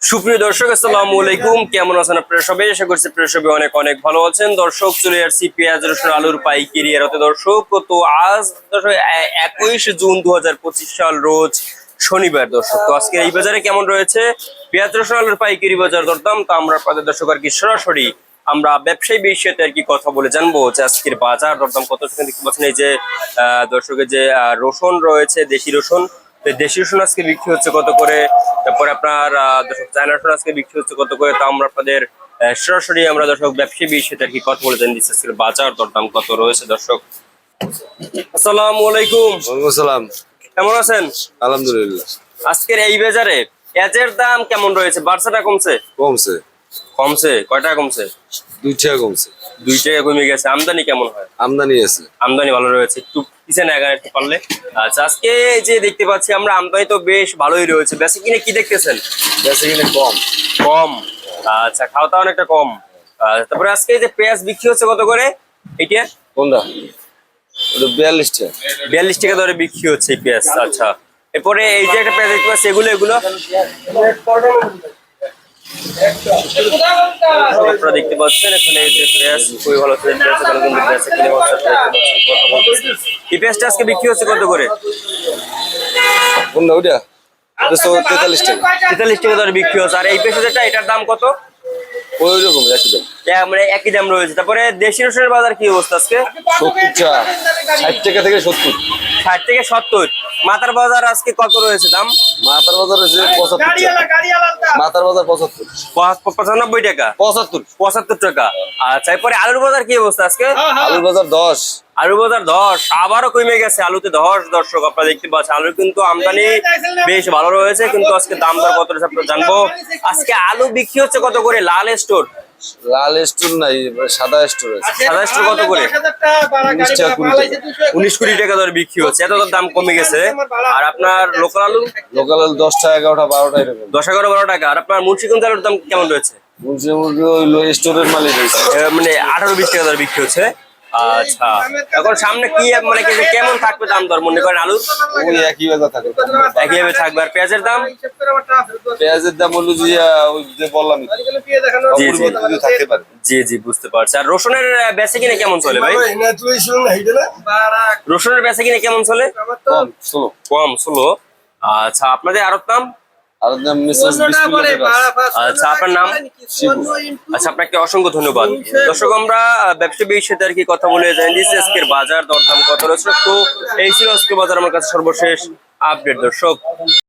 সুপ্রিয় দর্শক, আসসালামু আলাইকুম। কেমন আছেন আপনারা সবাই? আশা করছি আপনারা সবাই অনেক অনেক ভালো আছেন। দর্শক, চলে আসছি পেঁয়াজ রসুন আলুর পাইকারি আড়তে। দর্শক, তো আজ দর্শক 21 জুন 2025 সাল, রোজ শনিবার। দর্শক, তো আজকে এই বাজারে কেমন রয়েছে পেঁয়াজ রসুন আলুর পাইকারি বাজার দরদাম, তা আমরা আপনাদের দর্শক আর কি সরাসরি আমরা ব্যবসায়ী বিষয়তে আর কি কথা বলে জানবো যে আজকের বাজার দরদাম কত। সেখানে দেখতে পাচ্ছেন এই যে দর্শকের যে রসুন রয়েছে, দেশি রসুন। দেশি রসুন আজকে বিক্রি হচ্ছে কত করে, তারপরে আপনার দর্শক চায়না রসুন আজকে বিক্রি হচ্ছে কত করে, তা আমরা আপনাদের সরাসরি আমরা দর্শক ব্যবসায়ী বিষয়তে আর কি কথা বলে জানি দিচ্ছি আজকের বাজার দরদাম কত রয়েছে। দর্শক, আসসালামু আলাইকুম। ওয়ালাইকুম আসসালাম। কেমন আছেন? আলহামদুলিল্লাহ। আজকের এই বাজারে পেঁয়াজের দাম কেমন রয়েছে? বাড়ছে না কমছে? কমছে। কমছে? কয় টাকা কমছে? 2 টাকা কমছে। 2 টাকা কমে গেছে। আমদানি কেমন হয়? আমদানি আছে। আমদানি ভালো রয়েছে, একটু পিছনে আগান একটু পারলে। আচ্ছা, আজকে যে দেখতে পাচ্ছি আমরা আমদানি তো বেশ ভালোই রয়েছে। বেশি কিনে কি দেখতেছেন? বেশি কিনে কম। কম? আচ্ছা, খাওয়া দাওয়া অনেকটা কম। তারপরে আজকে যে পেঁয়াজ বিক্রি হচ্ছে কত করে? এটা কোনটা? ওটা 42 টাকা। 42 টাকা দরে বিক্রি হচ্ছে এই পেঁয়াজ। আচ্ছা, এরপরে এই যে একটা পেঁয়াজ দেখতে পাচ্ছি, এগুলো আপনারা দেখতে পাচ্ছেন এখানে এই যে পেঁয়াজ খুবই ভালো পেঁয়াজ, এখানে কিন্তু পেঁয়াজ কিনে হচ্ছে। এই পেঁয়াজটা আজকে বিক্রি হচ্ছে কত করে? কোনটা ওটা? এটা 43 টাকা। 43 টাকা দরে বিক্রি হচ্ছে। আর এই পেঁয়াজ যেটা, এটার দাম কত? ওই রকম একই দাম। মানে একই দাম রয়েছে। তারপরে দেশি রসুনের বাজার কি অবস্থা আজকে? 70 টাকা। 60 টাকা থেকে 70। 60 থেকে 70। মাথার বাজার আজকে কত রয়েছে দাম? মাথার বাজার হচ্ছে 75 টাকা। মাথার বাজার 75। 95 টাকা। 75। 75 টাকা। আচ্ছা, এরপরে আলুর বাজার কি অবস্থা আজকে? আলুর বাজার 10। আলুর বাজার 10। আবারও কমে গেছে, আলুতে 10। দর্শক, আপনারা দেখতে পাচ্ছেন আলু কিন্তু আমদানি বেশ ভালো রয়েছে, কিন্তু আজকে দাম দর কত রয়েছে আপনারা জানবো। আজকে আলু বিক্রি হচ্ছে কত করে? লাল স্টোর, লাল স্টোর নাই, সাদা স্টোর আছে। সাদা স্টোর কত করে? 19 টাকা 20 টাকা। 19-20 টাকা দরে বিক্রি হচ্ছে। এত দাম কমে গেছে। আর আপনার লোকাল আলু? লোকাল আলু 10 টাকা 11 টাকা 12 টাকা এরকম। 10-11-12 টাকা। আর আপনার মুন্সিগঞ্জ আলুর দাম কেমন রয়েছে? মুন্সিগঞ্জ ওই স্টোরের মালিক রয়েছে। মানে 18-20 টাকা দরে বিক্রি হচ্ছে। আচ্ছা, এখন সামনে কি মানে কেমন থাকবে দাম দর মনে করেন আলুর? ওই একই বাজার থাকে। একইভাবে থাকবে। আর পেঁয়াজের দাম? পেঁয়াজের দাম হলো যে ওই যে বললাম থাকতে পারে। জি জি, বুঝতে পারছি। আর রসুনের বেচে কিনে কেমন চলে ভাই? রসুনের বেচে কিনে কেমন চলে? কম, স্লো। কম, স্লো। আচ্ছা, আপনাদের আরত নাম? আর দাম মিসেস বিসমিল্লাহ। আচ্ছা, আপনার নাম? আচ্ছা, আপনাকে অসংখ্য ধন্যবাদ। দর্শক, আমরা ব্যবসা বিষয়ে আর কি কথা বলে জানিয়েছি আজকের বাজার দরদাম কত রয়েছে। তো এই ছিল আজকে বাজার আমার কাছে সর্বশেষ আপডেট। দর্শক।